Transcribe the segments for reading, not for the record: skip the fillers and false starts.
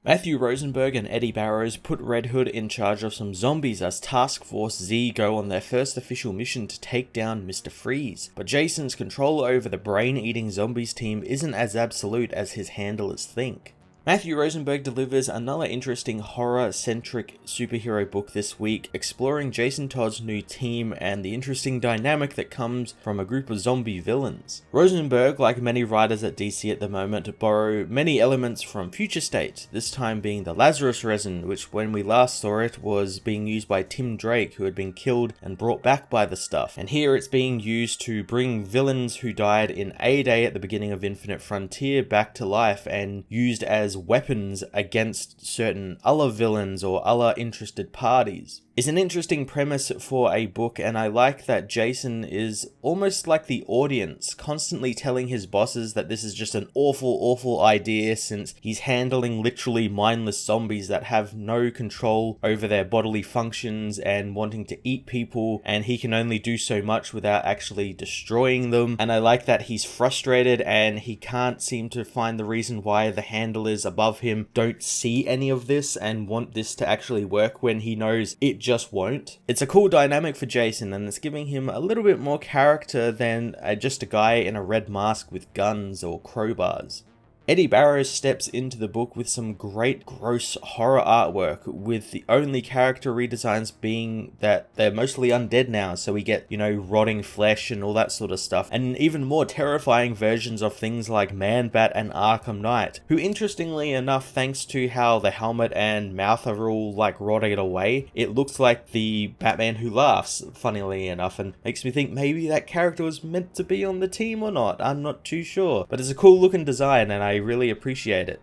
Matthew Rosenberg and Eddie Barrows put Red Hood in charge of some zombies as Task Force Z go on their first official mission to take down Mr. Freeze, but Jason's control over the brain-eating zombies team isn't as absolute as his handlers think. Matthew Rosenberg delivers another interesting horror-centric superhero book this week, exploring Jason Todd's new team and the interesting dynamic that comes from a group of zombie villains. Rosenberg, like many writers at DC at the moment, borrow many elements from Future State, this time being the Lazarus resin, which when we last saw it was being used by Tim Drake, who had been killed and brought back by the stuff, and here it's being used to bring villains who died in A-Day at the beginning of Infinite Frontier back to life and used as weapons against certain other villains or other interested parties. It's an interesting premise for a book, and I like that Jason is almost like the audience, constantly telling his bosses that this is just an awful idea since he's handling literally mindless zombies that have no control over their bodily functions and wanting to eat people, and he can only do so much without actually destroying them. And I like that he's frustrated and he can't seem to find the reason why the handlers above him don't see any of this and want this to actually work when he knows it just won't. It's a cool dynamic for Jason, and it's giving him a little bit more character than just a guy in a red mask with guns or crowbars. Eddie Barrows steps into the book with some great gross horror artwork, with the only character redesigns being that they're mostly undead now, so we get, rotting flesh and all that sort of stuff, and even more terrifying versions of things like Man-Bat and Arkham Knight, who interestingly enough, thanks to how the helmet and mouth are all rotted away, it looks like the Batman Who Laughs, funnily enough, and makes me think maybe that character was meant to be on the team or not. I'm not too sure, but it's a cool looking design and I really appreciate it.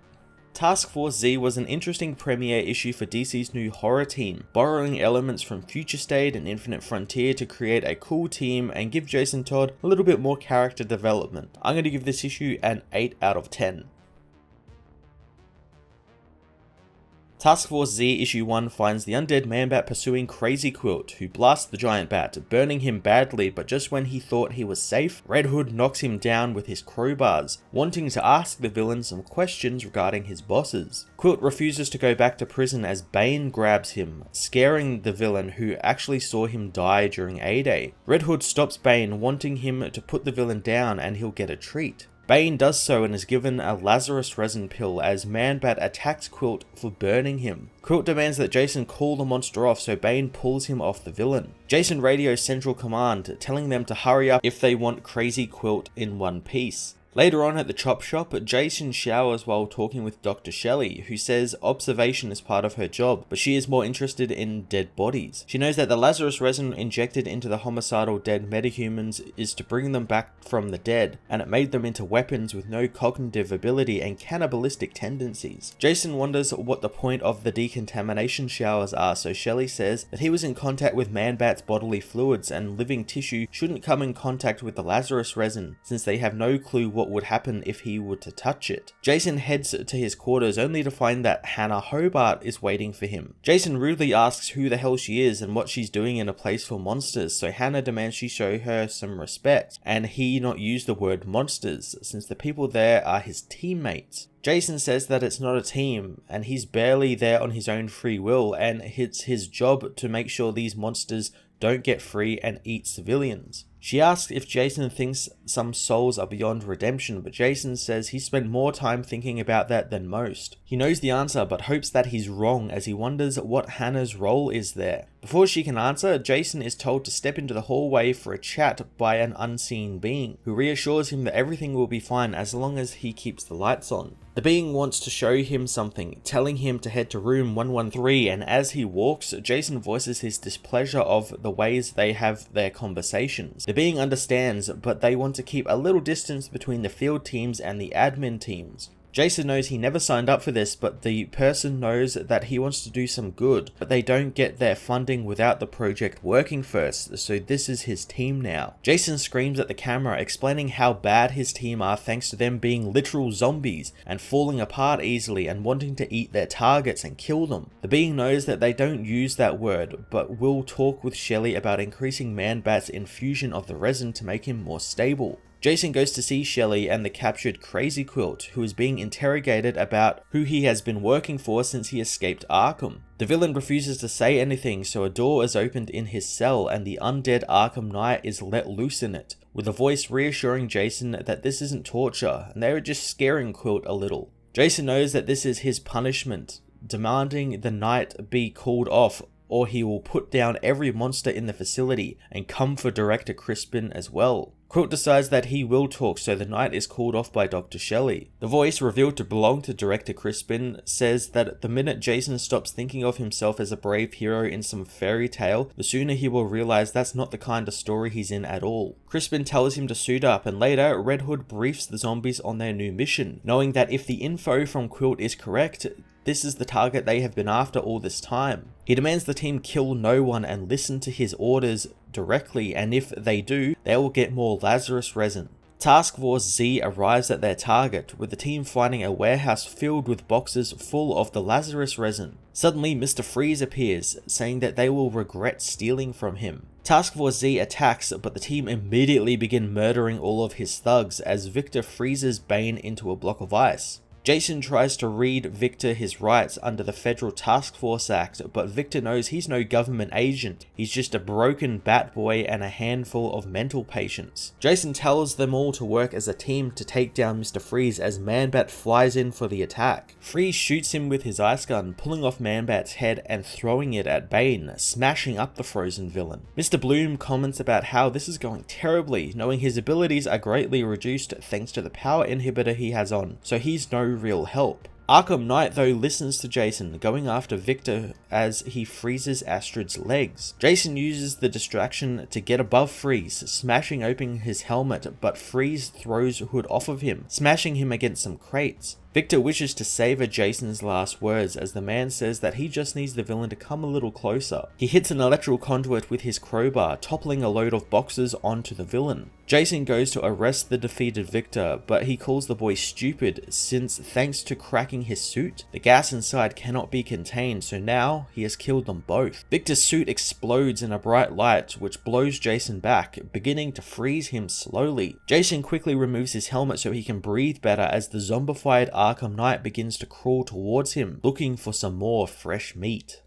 Task Force Z was an interesting premiere issue for DC's new horror team, borrowing elements from Future State and Infinite Frontier to create a cool team and give Jason Todd a little bit more character development. I'm going to give this issue an 8 out of 10. Task Force Z Issue 1 finds the undead Man-Bat pursuing Crazy Quilt, who blasts the giant bat, burning him badly, but just when he thought he was safe, Red Hood knocks him down with his crowbars, wanting to ask the villain some questions regarding his bosses. Quilt refuses to go back to prison as Bane grabs him, scaring the villain who actually saw him die during A-Day. Red Hood stops Bane, wanting him to put the villain down and he'll get a treat. Bane does so and is given a Lazarus resin pill as Man-Bat attacks Quilt for burning him. Quilt demands that Jason call the monster off, so Bane pulls him off the villain. Jason radios Central Command, telling them to hurry up if they want Crazy Quilt in one piece. Later on at the chop shop, Jason showers while talking with Dr. Shelley, who says observation is part of her job, but she is more interested in dead bodies. She knows that the Lazarus resin injected into the homicidal dead metahumans is to bring them back from the dead, and it made them into weapons with no cognitive ability and cannibalistic tendencies. Jason wonders what the point of the decontamination showers are, so Shelley says that he was in contact with Man-Bat's bodily fluids and living tissue shouldn't come in contact with the Lazarus resin, since they have no clue what would happen if he were to touch it. Jason heads to his quarters only to find that Hannah Hobart is waiting for him. Jason rudely asks who the hell she is and what she's doing in a place for monsters, so Hannah demands she show her some respect, and he not use the word monsters, since the people there are his teammates. Jason says that it's not a team, and he's barely there on his own free will, and it's his job to make sure these monsters don't get free and eat civilians. She asks if Jason thinks some souls are beyond redemption, but Jason says he spent more time thinking about that than most. He knows the answer, but hopes that he's wrong as he wonders what Hannah's role is there. Before she can answer, Jason is told to step into the hallway for a chat by an unseen being, who reassures him that everything will be fine as long as he keeps the lights on. The being wants to show him something, telling him to head to room 113, and as he walks, Jason voices his displeasure of the ways they have their conversations. The being understands, but they want to keep a little distance between the field teams and the admin teams. Jason knows he never signed up for this, but the person knows that he wants to do some good, but they don't get their funding without the project working first, so this is his team now. Jason screams at the camera, explaining how bad his team are thanks to them being literal zombies and falling apart easily and wanting to eat their targets and kill them. The being knows that they don't use that word, but will talk with Shelley about increasing Man-Bat's infusion of the resin to make him more stable. Jason goes to see Shelly and the captured Crazy Quilt, who is being interrogated about who he has been working for since he escaped Arkham. The villain refuses to say anything, so a door is opened in his cell and the undead Arkham Knight is let loose in it, with a voice reassuring Jason that this isn't torture and they are just scaring Quilt a little. Jason knows that this is his punishment, demanding the Knight be called off or he will put down every monster in the facility and come for Director Crispin as well. Quilt decides that he will talk, so the Knight is called off by Dr. Shelley. The voice, revealed to belong to Director Crispin, says that the minute Jason stops thinking of himself as a brave hero in some fairy tale, the sooner he will realize that's not the kind of story he's in at all. Crispin tells him to suit up, and later, Red Hood briefs the zombies on their new mission, knowing that if the info from Quilt is correct, this is the target they have been after all this time. He demands the team kill no one and listen to his orders directly, and if they do, they will get more Lazarus resin. Task Force Z arrives at their target, with the team finding a warehouse filled with boxes full of the Lazarus resin. Suddenly, Mr. Freeze appears, saying that they will regret stealing from him. Task Force Z attacks, but the team immediately begin murdering all of his thugs as Victor freezes Bane into a block of ice. Jason tries to read Victor his rights under the Federal Task Force Act, but Victor knows he's no government agent, he's just a broken bat boy and a handful of mental patients. Jason tells them all to work as a team to take down Mr. Freeze as Man-Bat flies in for the attack. Freeze shoots him with his ice gun, pulling off Man-Bat's head and throwing it at Bane, smashing up the frozen villain. Mr. Bloom comments about how this is going terribly, knowing his abilities are greatly reduced thanks to the power inhibitor he has on, so he's no real help. Arkham Knight though listens to Jason, going after Victor as he freezes Astrid's legs. Jason uses the distraction to get above Freeze, smashing open his helmet, but Freeze throws Hood off of him, smashing him against some crates. Victor wishes to savor Jason's last words as the man says that he just needs the villain to come a little closer. He hits an electrical conduit with his crowbar, toppling a load of boxes onto the villain. Jason goes to arrest the defeated Victor, but he calls the boy stupid since, thanks to cracking his suit, the gas inside cannot be contained, so now he has killed them both. Victor's suit explodes in a bright light, which blows Jason back, beginning to freeze him slowly. Jason quickly removes his helmet so he can breathe better as the zombified Arkham Knight begins to crawl towards him, looking for some more fresh meat.